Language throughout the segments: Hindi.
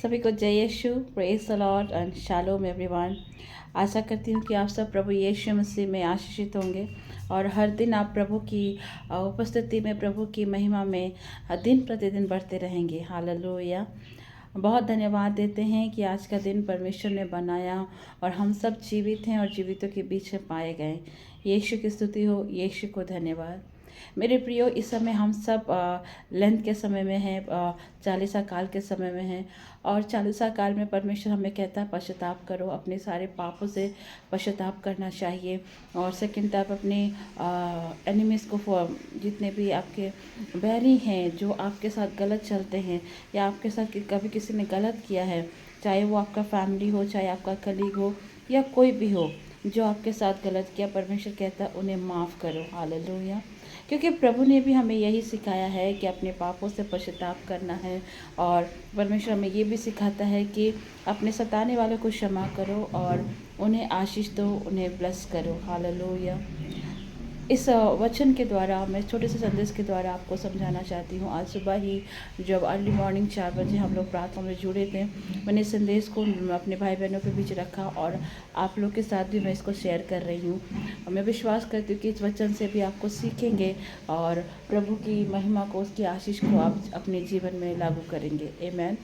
सभी को जय यीशु, praise the Lord and shalom everyone. आशा करती हूँ कि आप सब प्रभु यीशु मसीह में आशीषित होंगे और हर दिन आप प्रभु की उपस्थिति में, प्रभु की महिमा में दिन प्रतिदिन बढ़ते रहेंगे। हालेलुया। बहुत धन्यवाद देते हैं कि आज का दिन परमेश्वर ने बनाया और हम सब जीवित हैं और जीवितों के बीच में पाए गए। यीशु की स्तुति हो, यीशु को धन्यवाद। मेरे प्रियो, इस समय हम सब लेंथ के समय में हैं, चालीसा काल के समय में हैं और चालीसा काल में परमेश्वर हमें कहता है पश्चाताप करो, अपने सारे पापों से पश्चाताप करना चाहिए। और सेकंड तरफ अपने एनिमीज़ को, जितने भी आपके बैरी हैं जो आपके साथ गलत चलते हैं या आपके साथ कभी किसी ने गलत किया है, चाहे वो आपका फैमिली हो, चाहे आपका कलीग हो या कोई भी हो, जो आपके साथ गलत किया, परमेश्वर कहता है उन्हें माफ़ करो। हालेलुया। क्योंकि प्रभु ने भी हमें यही सिखाया है कि अपने पापों से पश्चाताप करना है और परमेश्वर हमें ये भी सिखाता है कि अपने सताने वालों को क्षमा करो और उन्हें आशीष दो, उन्हें ब्लेस करो। हालेलुया। इस वचन के द्वारा, मैं छोटे से संदेश के द्वारा आपको समझाना चाहती हूँ। आज सुबह ही जब अर्ली मॉर्निंग 4 बजे हम लोग प्रार्थना में जुड़े थे, मैंने इस संदेश को अपने भाई बहनों के बीच रखा और आप लोग के साथ भी मैं इसको शेयर कर रही हूँ। और मैं विश्वास करती हूँ कि इस वचन से भी आपको सीखेंगे और प्रभु की महिमा को, उसकी आशीष को आप अपने जीवन में लागू करेंगे। आमीन।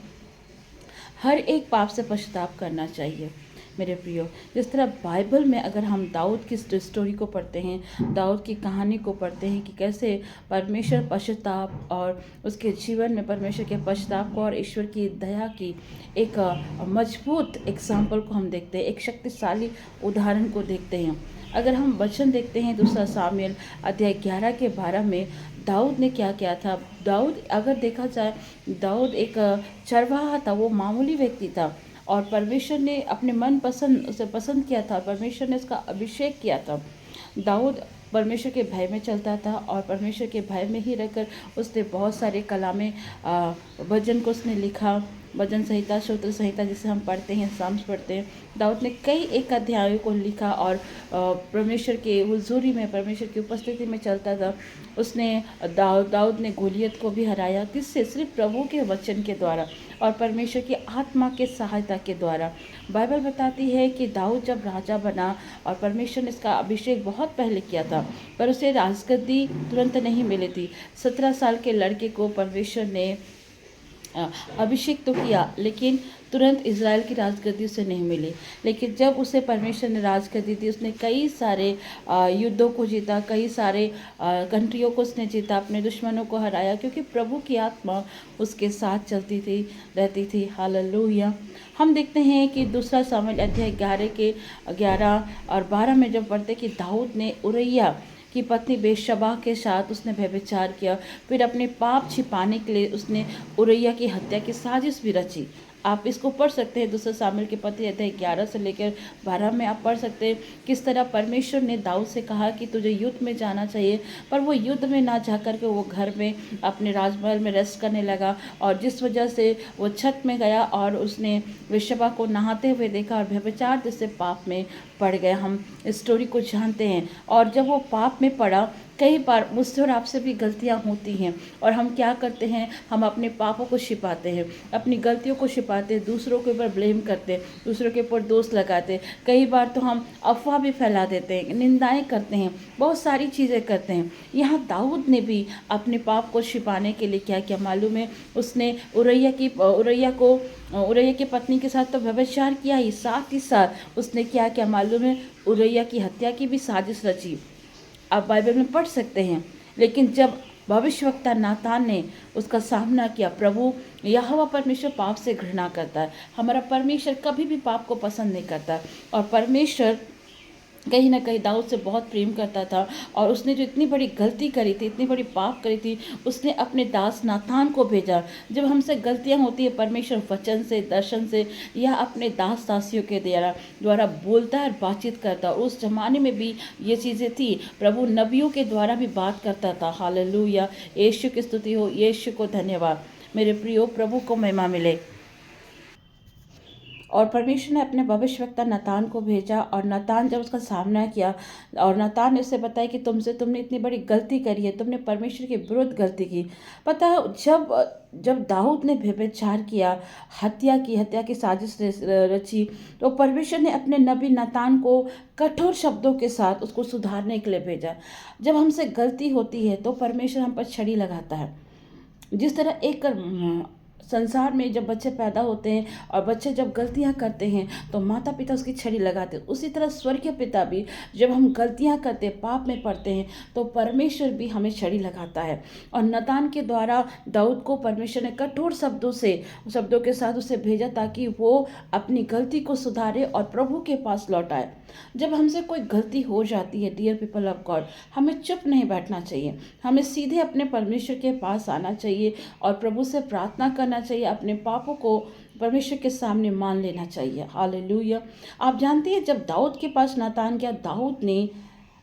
हर एक पाप से पश्चाताप करना चाहिए मेरे प्रियो। जिस तरह बाइबल में अगर हम दाऊद की स्टोरी को पढ़ते हैं, दाऊद की कहानी को पढ़ते हैं कि कैसे परमेश्वर पश्चाताप और उसके जीवन में परमेश्वर के पश्चाताप को और ईश्वर की दया की एक मजबूत एग्जाम्पल को हम देखते हैं, एक शक्तिशाली उदाहरण को देखते हैं। अगर हम वचन देखते हैं 2 सामुएल अध्याय 11 के 12 में, दाऊद ने क्या किया था। दाऊद, अगर देखा जाए, दाऊद एक चरवाहा था, वो मामूली व्यक्ति था और परमेश्वर ने अपने मन पसंद उसे पसंद किया था, परमेश्वर ने उसका अभिषेक किया था। दाऊद परमेश्वर के भय में चलता था और परमेश्वर के भय में ही रहकर उसने बहुत सारे कलामें, भजन को उसने लिखा, भजन संहिता, स्तोत्र संहिता जिसे हम पढ़ते हैं, साम्स पढ़ते हैं। दाऊद ने कई एक अध्यायों को लिखा और परमेश्वर के हुजूरी में, परमेश्वर की उपस्थिति में चलता था। उसने दाऊद ने गोलियत को भी हराया। किससे? सिर्फ प्रभु के वचन के द्वारा और परमेश्वर की आत्मा के सहायता के द्वारा। बाइबल बताती है कि दाऊद जब राजा बना और परमेश्वर ने इसका अभिषेक बहुत पहले किया था, पर उसे राजगद्दी तुरंत नहीं मिली थी। 17 साल के लड़के को परमेश्वर ने अभिषेक तो किया, लेकिन तुरंत इज़राइल की राजगद्दी उसे नहीं मिली। लेकिन जब उसे परमेश्वर ने राजगद्दी दी, उसने कई सारे युद्धों को जीता, कई सारे कंट्रियों को उसने जीता, अपने दुश्मनों को हराया, क्योंकि प्रभु की आत्मा उसके साथ चलती थी, रहती थी। हालेलुया। हम देखते हैं कि 2 सामुएल अध्याय 11 और 12 में जब पढ़ते कि दाऊद ने उरैया की पत्नी बेशबा के साथ उसने व्यभिचार किया, फिर अपने पाप छिपाने के लिए उसने उरैया की हत्या की साजिश भी रची। आप इसको पढ़ सकते हैं 2 सामुएल के पत्री अध्याय 11 से लेकर 12 में आप पढ़ सकते हैं किस तरह परमेश्वर ने दाऊद से कहा कि तुझे युद्ध में जाना चाहिए, पर वो युद्ध में ना जा कर के वो घर में अपने राजमहल में रेस्ट करने लगा। और जिस वजह से वो छत में गया और उसने बेशबा को नहाते हुए देखा और व्यभिचार जैसे पाप में पड़ गया। हम इस स्टोरी को जानते हैं। और जब वो पाप में पड़ा, कई बार मुझसे और आपसे भी गलतियां होती हैं और हम क्या करते हैं, हम अपने पापों को छिपाते हैं, अपनी गलतियों को छिपाते हैं, दूसरों के ऊपर ब्लेम करते हैं, दूसरों के ऊपर दोष लगाते हैं। कई बार तो हम अफवाह भी फैला देते हैं, निंदाएं करते हैं, बहुत सारी चीज़ें करते हैं। यहाँ दाऊद ने भी अपने पाप को छिपाने के लिए क्या किया मालूम है? उसने उरैया की पत्नी के साथ तो व्यभिचार किया ही, साथ ही साथ उसने क्या किया मालूम है? उरैया की हत्या की भी साजिश रची। आप बाइबल में पढ़ सकते हैं। लेकिन जब भविष्यवक्ता नातान ने उसका सामना किया, प्रभु यहोवा परमेश्वर पाप से घृणा करता है। हमारा परमेश्वर कभी भी पाप को पसंद नहीं करता और परमेश्वर कहीं ना कहीं दाऊद से बहुत प्रेम करता था। और उसने जो इतनी बड़ी गलती करी थी, इतनी बड़ी पाप करी थी, उसने अपने दास नातान को भेजा। जब हमसे गलतियां होती है, परमेश्वर वचन से, दर्शन से या अपने दास दासियों के द्वारा बोलता है और बातचीत करता है। उस जमाने में भी ये चीज़ें थी, प्रभु नबियों के द्वारा भी बात करता था। हालेलुया। यीशु की स्तुति हो, यीशु को धन्यवाद। मेरे प्रियो, प्रभु को महिमा मिले। और परमेश्वर ने अपने भविष्यवक्ता नातान को भेजा और नातान जब उसका सामना किया और नातान ने उसे बताया कि तुमने इतनी बड़ी गलती करी है, तुमने परमेश्वर के विरुद्ध गलती की। पता है, जब जब दाऊद ने व्यभिचार किया, हत्या की साजिश रची, तो परमेश्वर ने अपने नबी नातान को कठोर शब्दों के साथ उसको सुधारने के लिए भेजा। जब हमसे गलती होती है तो परमेश्वर हम पर छड़ी लगाता है। जिस तरह एक संसार में जब बच्चे पैदा होते हैं और बच्चे जब गलतियां करते हैं तो माता पिता उसकी छड़ी लगाते हैं, उसी तरह स्वर्गीय पिता भी जब हम गलतियां करते हैं, पाप में पड़ते हैं, तो परमेश्वर भी हमें छड़ी लगाता है। और नतान के द्वारा दाऊद को परमेश्वर ने कठोर शब्दों के साथ उसे भेजा ताकि वो अपनी गलती को सुधारे और प्रभु के पास लौट आए। जब हमसे कोई गलती हो जाती है, डियर पीपल ऑफ गॉड, हमें चुप नहीं बैठना चाहिए, हमें सीधे अपने परमेश्वर के पास आना चाहिए और प्रभु से प्रार्थना करना चाहिए, अपने पापों को परमेश्वर के सामने मान लेना चाहिए। हालेलुया। आप जानते हैं जब दाऊद के पास नातान गया, दाऊद ने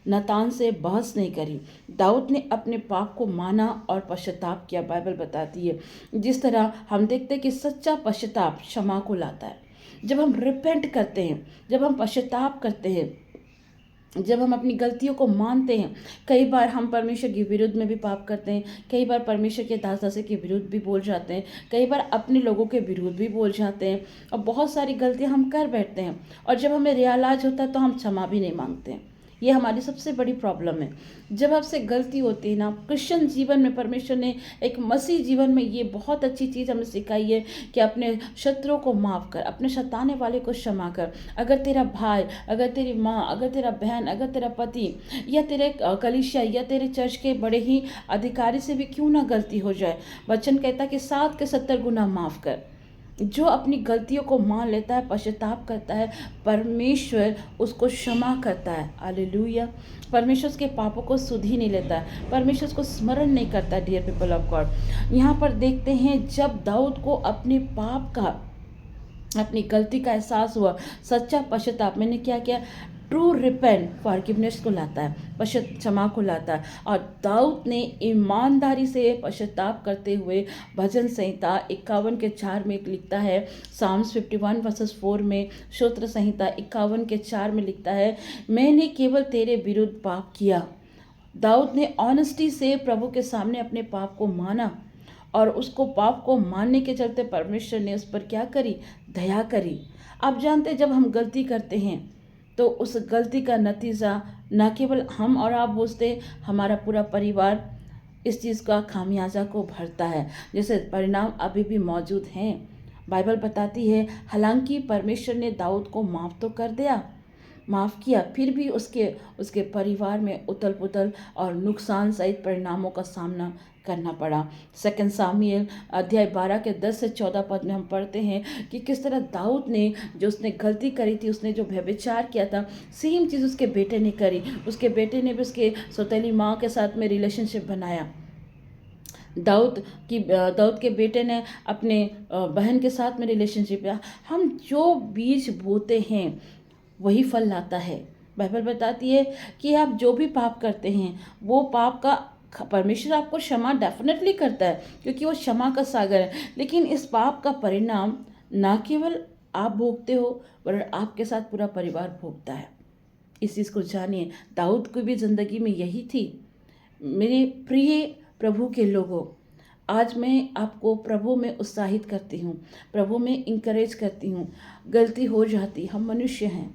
नतान से बहस नहीं करी, दाऊद ने अपने पाप को माना और पश्चाताप किया। बाइबल बताती है जिस तरह हम देखते हैं कि सच्चा पश्चाताप क्षमा को लाता है। जब हम रिपेंट करते हैं, जब हम पश्चाताप करते हैं, जब हम अपनी गलतियों को मानते हैं, कई बार हम परमेश्वर के विरुद्ध में भी पाप करते हैं, कई बार परमेश्वर के दास दासी के विरुद्ध भी बोल जाते हैं, कई बार अपने लोगों के विरुद्ध भी बोल जाते हैं और बहुत सारी गलतियां हम कर बैठते हैं और जब हमें रियलाइज होता है तो हम क्षमा भी नहीं मांगते हैं। ये हमारी सबसे बड़ी प्रॉब्लम है। जब आपसे गलती होती है ना, क्रिश्चियन जीवन में परमेश्वर ने एक मसीह जीवन में ये बहुत अच्छी चीज़ हमें सिखाई है कि अपने शत्रुओं को माफ़ कर, अपने सताने वाले को क्षमा कर। अगर तेरा भाई, अगर तेरी माँ, अगर तेरा बहन, अगर तेरा पति या तेरे कलीसिया या तेरे चर्च के बड़े ही अधिकारी से भी क्यों ना गलती हो जाए, वचन कहता है कि 7 के 70 गुना माफ़ कर। जो अपनी गलतियों को मान लेता है, पश्चाताप करता है, परमेश्वर उसको क्षमा करता है। हालेलुया। परमेश्वर उसके पापों को सुध ही नहीं लेता है, परमेश्वर उसको स्मरण नहीं करता। डियर पीपल ऑफ गॉड, यहाँ पर देखते हैं जब दाऊद को अपने पाप का, अपनी गलती का एहसास हुआ, सच्चा पश्चाताप, मैंने क्या किया, ट्रू रिपेंट फॉरगिवनेस को लाता है, क्षमा को लाता है। और दाऊद ने ईमानदारी से पश्चाताप करते हुए भजन संहिता 51 के 4 में लिखता है, साम्स 51 वर्सेस 4 में, स्तोत्र संहिता 51 के 4 में लिखता है, मैंने केवल तेरे विरुद्ध पाप किया। दाऊद ने ऑनेस्टी से प्रभु के सामने अपने पाप को माना और उसको पाप को मानने के चलते परमेश्वर ने उस पर क्या करी, दया करी। आप जानते जब हम गलती करते हैं तो उस गलती का नतीजा न केवल हम और आप भोगते, हमारा पूरा परिवार इस चीज़ का खामियाजा को भरता है, जैसे परिणाम अभी भी मौजूद हैं। बाइबल बताती है हालांकि परमेश्वर ने दाऊद को माफ़ तो कर दिया, माफ़ किया, फिर भी उसके परिवार में उथल पुथल और नुकसान सहित परिणामों का सामना करना पड़ा। 2 सामुएल अध्याय 12 के 10 से 14 पद में हम पढ़ते हैं कि किस तरह दाऊद ने, जो उसने गलती करी थी, उसने जो व्यभिचार किया था, सेम चीज़ उसके बेटे ने करी। उसके बेटे ने भी उसके सौतेली माँ के साथ में रिलेशनशिप बनाया। दाऊद के बेटे ने अपने बहन के साथ में रिलेशनशिप किया। हम जो बीज बोते हैं वही फल लाता है। बाइबल बताती है कि आप जो भी पाप करते हैं वो पाप का परमेश्वर आपको क्षमा डेफिनेटली करता है क्योंकि वो क्षमा का सागर है, लेकिन इस पाप का परिणाम ना केवल आप भोगते हो वरन आपके साथ पूरा परिवार भोगता है। इस चीज़ को जानिए। दाऊद की भी ज़िंदगी में यही थी। मेरे प्रिय प्रभु के लोगों, आज मैं आपको प्रभु में उत्साहित करती हूँ, प्रभु में इंकरेज करती हूँ। गलती हो जाती, हम मनुष्य हैं,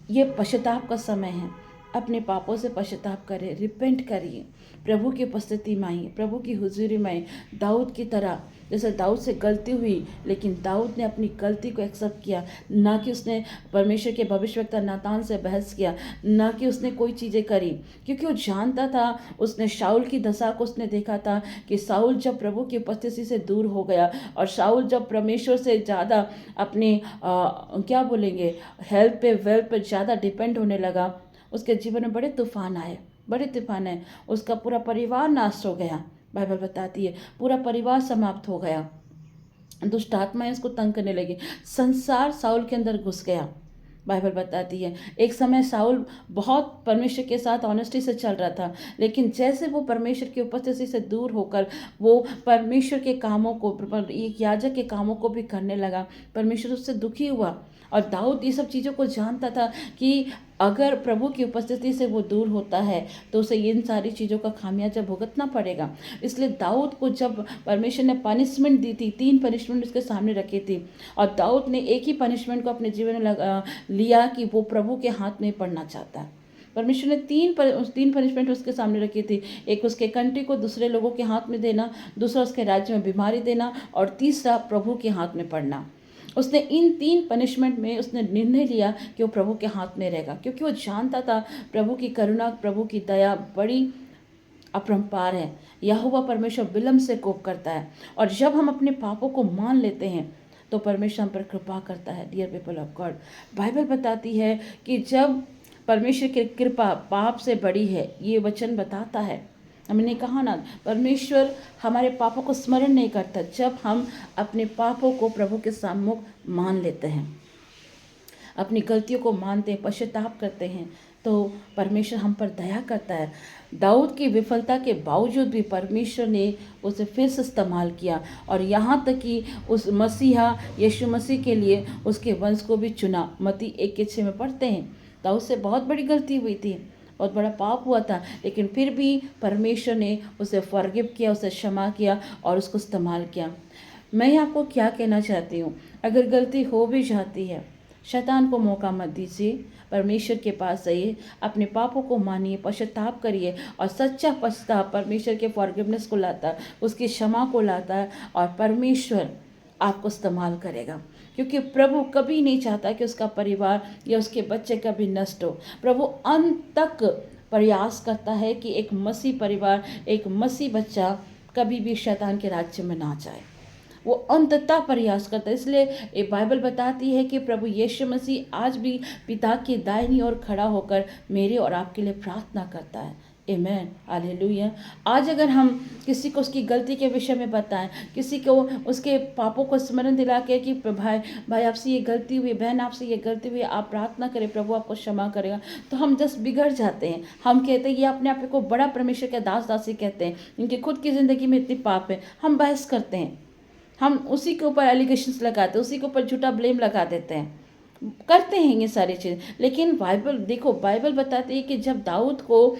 ये पश्चाताप का समय है। अपने पापों से पश्चाताप करें, रिपेंट करिए, प्रभु की उपस्थिति में आइए, प्रभु की हुजूरी में आइए। दाऊद की तरह, जैसे दाऊद से गलती हुई लेकिन दाऊद ने अपनी गलती को एक्सेप्ट किया, ना कि उसने परमेश्वर के भविष्यवक्ता नातान से बहस किया, ना कि उसने कोई चीज़ें करी, क्योंकि वो जानता था, उसने शाऊल की दशा को उसने देखा था कि शाऊल जब प्रभु की उपस्थिति से दूर हो गया और शाऊल जब परमेश्वर से ज़्यादा अपने क्या बोलेंगे, हेल्थ पे, वेल्थ पे ज़्यादा डिपेंड होने लगा, उसके जीवन में बड़े तूफान आए। उसका पूरा परिवार नाश हो गया। बाइबल बताती है पूरा परिवार समाप्त हो गया। दुष्ट आत्माएं उसको तंग करने लगी, संसार साउल के अंदर घुस गया। बाइबल बताती है एक समय साउल बहुत परमेश्वर के साथ ऑनेस्टी से चल रहा था, लेकिन जैसे वो परमेश्वर की उपस्थिति से दूर होकर वो परमेश्वर के कामों को, एक याजक के कामों को भी करने लगा, परमेश्वर उससे दुखी हुआ। और दाऊद ये सब चीज़ों को जानता था कि अगर प्रभु की उपस्थिति से वो दूर होता है तो उसे इन सारी चीज़ों का खामियाजा भुगतना पड़ेगा। इसलिए दाऊद को जब परमेश्वर ने पनिशमेंट दी थी, 3 पनिशमेंट उसके सामने रखी थी, और दाऊद ने एक ही पनिशमेंट को अपने जीवन में लिया कि वो प्रभु के हाथ में पड़ना चाहता है। परमेश्वर ने तीन पनिशमेंट उसके सामने रखी थी। एक उसके कंट्री को दूसरे लोगों के हाथ में देना, दूसरा उसके राज्य में बीमारी देना, और तीसरा प्रभु के हाथ में पड़ना। उसने इन 3 पनिशमेंट में उसने निर्णय लिया कि वो प्रभु के हाथ में रहेगा, क्योंकि वो जानता था प्रभु की करुणा, प्रभु की दया बड़ी अपरंपार है। यहोवा परमेश्वर विलम्ब से कोप करता है, और जब हम अपने पापों को मान लेते हैं तो परमेश्वर हम पर कृपा करता है। Dear people of God, Bible बताती है कि जब परमेश्वर की कृपा पाप से बड़ी है, ये वचन बताता है। हमने कहा ना, परमेश्वर हमारे पापों को स्मरण नहीं करता जब हम अपने पापों को प्रभु के सम्मुख मान लेते हैं, अपनी गलतियों को मानते हैं, पश्चाताप करते हैं, तो परमेश्वर हम पर दया करता है। दाऊद की विफलता के बावजूद भी परमेश्वर ने उसे फिर से इस्तेमाल किया, और यहाँ तक कि उस मसीहा यीशु मसीह के लिए उसके वंश को भी चुना। मत्ती 1:6 में पढ़ते हैं, दाऊद से बहुत बड़ी गलती हुई थी, बहुत बड़ा पाप हुआ था, लेकिन फिर भी परमेश्वर ने उसे फॉरगिव किया, उसे क्षमा किया और उसको इस्तेमाल किया। मैं आपको क्या कहना चाहती हूँ, अगर गलती हो भी जाती है, शैतान को मौका मत दीजिए, परमेश्वर के पास आइए, अपने पापों को मानिए, पश्चाताप करिए, और सच्चा पश्चाताप परमेश्वर के फॉरगिवनेस को लाता है, उसकी क्षमा को लाता है, और परमेश्वर आपको इस्तेमाल करेगा। क्योंकि प्रभु कभी नहीं चाहता कि उसका परिवार या उसके बच्चे कभी नष्ट हो। प्रभु अंत तक प्रयास करता है कि एक मसीह परिवार, एक मसीह बच्चा कभी भी शैतान के राज्य में ना जाए। वो अंततः प्रयास करता है। इसलिए ये बाइबल बताती है कि प्रभु यीशु मसीह आज भी पिता की दाहिनी ओर खड़ा होकर मेरे और आपके लिए प्रार्थना करता है। आमेन, हालेलुया। आज अगर हम किसी को उसकी गलती के विषय में बताएं, किसी को उसके पापों को स्मरण दिला के कि भाई आपसे ये गलती हुई, बहन आपसे ये गलती हुई, आप प्रार्थना करें, प्रभु आपको क्षमा करेगा, तो हम जस्ट बिगड़ जाते हैं। हम कहते हैं ये अपने आप को बड़ा परमेश्वर के दास दासी कहते हैं, इनकी खुद की ज़िंदगी में इतनी पाप है। हम बहस करते हैं, हम उसी के ऊपर एलिगेशंस लगाते हैं, उसी के ऊपर झूठा ब्लेम लगा देते हैं, करते हैं ये सारी चीज़। लेकिन बाइबल देखो, बाइबल बताती है कि जब दाऊद को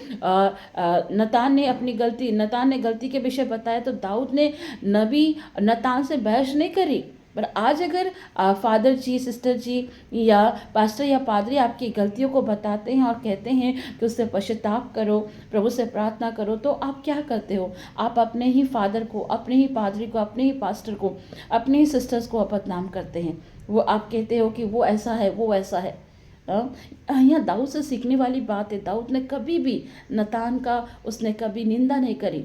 नतान ने गलती के विषय बताया, तो दाऊद ने नबी नतान से बहस नहीं करी। पर आज अगर फादर जी, सिस्टर जी या पास्टर या पादरी आपकी गलतियों को बताते हैं और कहते हैं कि उससे पश्चाताप करो, प्रभु से प्रार्थना करो, तो आप क्या करते हो? आप अपने ही फादर को, अपने ही पादरी को, अपने ही पास्टर को, अपने ही सिस्टर्स को बदनाम करते हैं। वो आप कहते हो कि वो ऐसा है, वो ऐसा है। यहाँ दाऊद से सीखने वाली बात है। दाऊद ने कभी भी नतान का उसने कभी निंदा नहीं करी,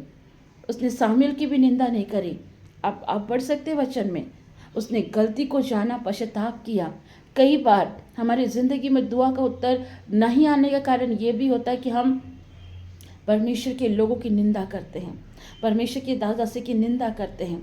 उसने सामुएल की भी निंदा नहीं करी। आप पढ़ सकते वचन में, उसने गलती को जाना, पश्चाताप किया। कई बार हमारी ज़िंदगी में दुआ का उत्तर नहीं आने का कारण ये भी होता है कि हम परमेश्वर के लोगों की निंदा करते हैं, परमेश्वर की दास दासी की निंदा करते हैं,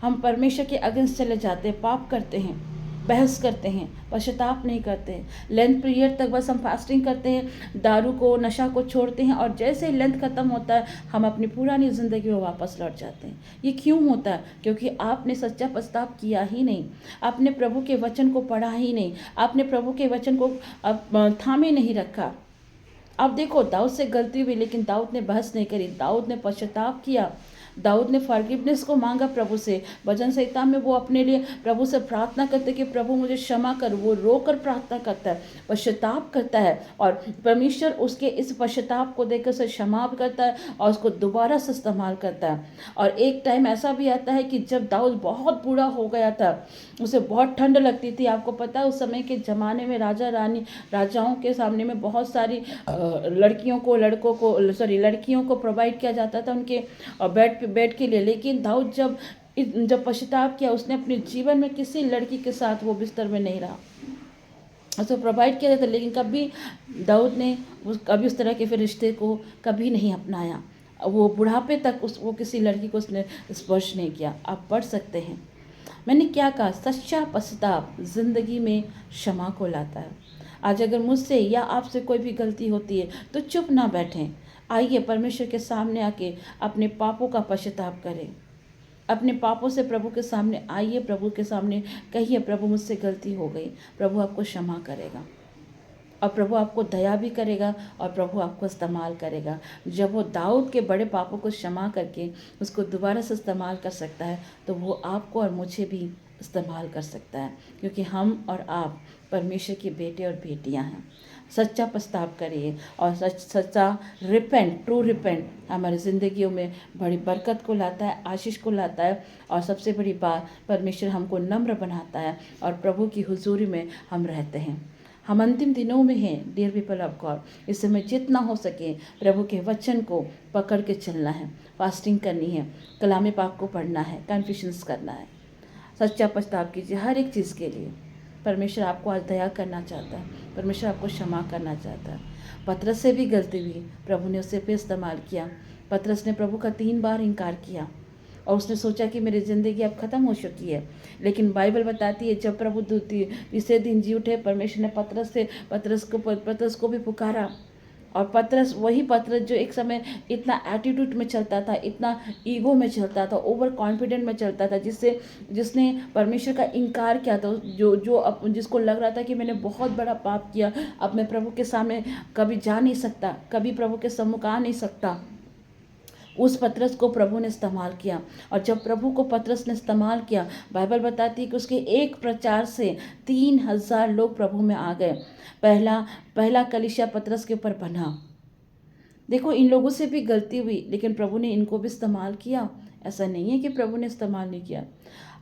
हम परमेश्वर के अगेंस्ट चले जाते हैं, पाप करते हैं, बहस करते हैं, पश्चाताप नहीं करते हैं। लेंथ पीरियड तक बस हम फास्टिंग करते हैं, दारू को, नशा को छोड़ते हैं, और जैसे ही लेंथ खत्म होता है हम अपनी पुरानी ज़िंदगी में वापस लौट जाते हैं। ये क्यों होता है? क्योंकि आपने सच्चा पश्चाताप किया ही नहीं, आपने प्रभु के वचन को पढ़ा ही नहीं, आपने प्रभु के वचन को थामे नहीं रखा। अब देखो, दाऊद से गलती हुई, लेकिन दाऊद ने बहस नहीं करी, दाऊद ने पश्चाताप किया, दाऊद ने फॉरगिवनेस को मांगा प्रभु से। भजन संहिता में वो अपने लिए प्रभु से प्रार्थना करते कि प्रभु मुझे क्षमा कर। वो रोकर प्रार्थना करता है, पश्चाताप करता है, और परमेश्वर उसके इस पश्चाताप को देखकर उसे क्षमा करता है और उसको दोबारा से इस्तेमाल करता है। और एक टाइम ऐसा भी आता है कि जब दाऊद बहुत बूढ़ा हो गया था, उसे बहुत ठंड लगती थी। आपको पता है उस समय के ज़माने में राजाओं के सामने में बहुत सारी लड़कियों को प्रोवाइड किया जाता था उनके बेड के लिए। लेकिन दाऊद जब पश्चाताप किया, उसने अपने जीवन में किसी लड़की के साथ वो बिस्तर में नहीं रहा, उसे प्रोवाइड किया जाता, लेकिन कभी दाऊद ने कभी उस तरह के फिर रिश्ते को कभी नहीं अपनाया। वो बुढ़ापे तक वो किसी लड़की को उसने स्पर्श नहीं किया। आप पढ़ सकते हैं। मैंने क्या कहा? सच्चा पश्चाताप जिंदगी में क्षमा को लाता है। आज अगर मुझसे या आपसे कोई भी गलती होती है तो चुप ना बैठें, आइए परमेश्वर के सामने आके अपने पापों का पश्चाताप करें। अपने पापों से प्रभु के सामने आइए, प्रभु के सामने कहिए, प्रभु मुझसे गलती हो गई, प्रभु आपको क्षमा करेगा। और प्रभु आपको दया भी करेगा और प्रभु आपको इस्तेमाल करेगा। जब वो दाऊद के बड़े पापों को क्षमा करके उसको दोबारा से इस्तेमाल कर सकता है, तो वो आपको और मुझे भी इस्तेमाल कर सकता है, क्योंकि हम और आप परमेश्वर के बेटे और बेटियां हैं। सच्चा पछताव करिए और सच्चा रिपेंट, ट्रू रिपेंट हमारी ज़िंदगियों में बड़ी बरकत को लाता है, आशीष को लाता है। और सबसे बड़ी बात, परमेश्वर हमको नम्र बनाता है और प्रभु की हुजूरी में हम रहते हैं। हम अंतिम दिनों में हैं डियर पीपल ऑफ गॉड। इस समय जितना हो सके प्रभु के वचन को पकड़ के चलना है, फास्टिंग करनी है, कलाम पाक को पढ़ना है, कन्फेशंस करना है। सच्चा पछताव कीजिए हर एक चीज़ के लिए। परमेश्वर आपको आज दया करना चाहता है, परमेश्वर आपको क्षमा करना चाहता है। पतरस से भी गलती हुई, प्रभु ने उसे फिर इस्तेमाल किया। पतरस ने प्रभु का 3 बार इनकार किया और उसने सोचा कि मेरी ज़िंदगी अब ख़त्म हो चुकी है। लेकिन बाइबल बताती है जब प्रभु तीसरे दिन जी उठे, परमेश्वर ने पतरस को भी पुकारा। और पतरस, वही पतरस जो एक समय इतना एटीट्यूड में चलता था, इतना ईगो में चलता था, ओवर कॉन्फिडेंट में चलता था, जिसने परमेश्वर का इनकार किया था, जिसको लग रहा था कि मैंने बहुत बड़ा पाप किया, अब मैं प्रभु के सामने कभी जा नहीं सकता, कभी प्रभु के सम्मुख आ नहीं सकता। उस पतरस को प्रभु ने इस्तेमाल किया। और जब प्रभु को पतरस ने इस्तेमाल किया, बाइबल बताती है कि उसके एक प्रचार से 3000 लोग प्रभु में आ गए। पहला कलीसिया पतरस के ऊपर बना। देखो, इन लोगों से भी गलती हुई, लेकिन प्रभु ने इनको भी इस्तेमाल किया। ऐसा नहीं है कि प्रभु ने इस्तेमाल नहीं किया।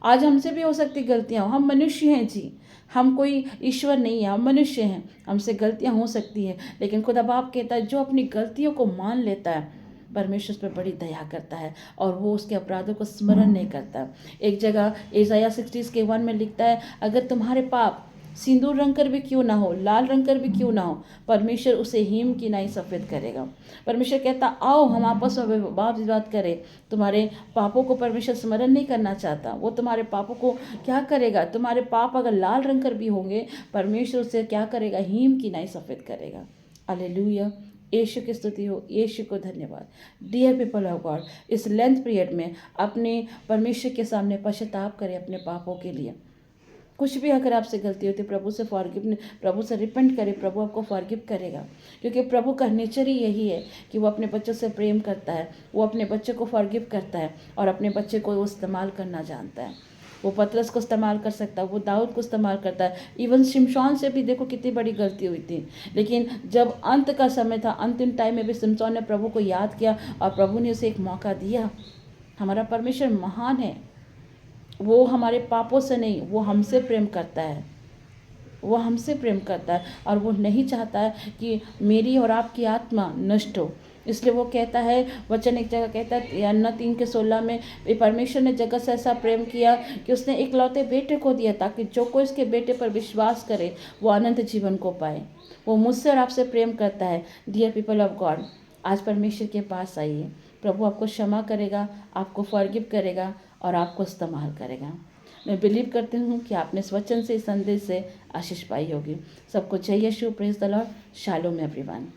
आज हमसे भी हो सकती गलतियाँ, हम मनुष्य हैं जी, हम कोई ईश्वर नहीं है, हम मनुष्य हैं, हमसे गलतियाँ हो सकती हैं। लेकिन खुदा बाप कहता है जो अपनी गलतियों को मान लेता है, परमेश्वर उस पर बड़ी दया करता है और वो उसके अपराधों को स्मरण नहीं करता। एक जगह यशायाह 60:1 में लिखता है, अगर तुम्हारे पाप सिंदूर रंग कर भी क्यों ना हो, लाल रंग कर भी क्यों ना हो, परमेश्वर उसे हिम की नाई सफ़ेद करेगा। परमेश्वर कहता, आओ हम आपस में वाद विवाद करें। तुम्हारे पापों को परमेश्वर स्मरण नहीं करना चाहता। वो तुम्हारे पापों को क्या करेगा, तुम्हारे पाप अगर लाल रंग कर भी होंगे, परमेश्वर उसे क्या करेगा, हिम की नाई सफ़ेद करेगा। हालेलुया, यीशु की स्तुति हो, यीशु को धन्यवाद। डियर पीपल ऑफ गॉड, इस लेंथ पीरियड में अपने परमेश्वर के सामने पश्चाताप करें अपने पापों के लिए। कुछ भी अगर आपसे गलती होती है, प्रभु से रिपेंट करें, प्रभु आपको फॉरगिव करेगा। क्योंकि प्रभु का नेचर ही यही है कि वो अपने बच्चों से प्रेम करता है, वो अपने बच्चे को फॉरगिव करता है और अपने बच्चे को वो इस्तेमाल करना जानता है। वो पतरस को इस्तेमाल कर सकता है, वो दाऊद को इस्तेमाल करता है, इवन शिमशोन से भी देखो कितनी बड़ी गलती हुई थी। लेकिन जब अंत का समय था, अंतिम टाइम में भी शिमशोन ने प्रभु को याद किया और प्रभु ने उसे एक मौका दिया। हमारा परमेश्वर महान है, वो हमारे पापों से नहीं, वो हमसे प्रेम करता है, वो हमसे प्रेम करता है और वो नहीं चाहता है कि मेरी और आपकी आत्मा नष्ट हो। इसलिए वो कहता है, वचन एक जगह कहता है यन्ना 3:16 में, परमेश्वर ने जगत से ऐसा प्रेम किया कि उसने इकलौते बेटे को दिया ताकि जो कोई उसके बेटे पर विश्वास करे वो अनंत जीवन को पाए। वो मुझसे और आपसे प्रेम करता है। डियर पीपल ऑफ गॉड, आज परमेश्वर के पास आइए, प्रभु आपको क्षमा करेगा, आपको फॉरगिव करेगा और आपको इस्तेमाल करेगा। मैं बिलीव करती हूँ कि आपने इस वचन से, इस संदेश से आशीष पाई होगी। सबको जय यीशु, praise the Lord, shalom everyone.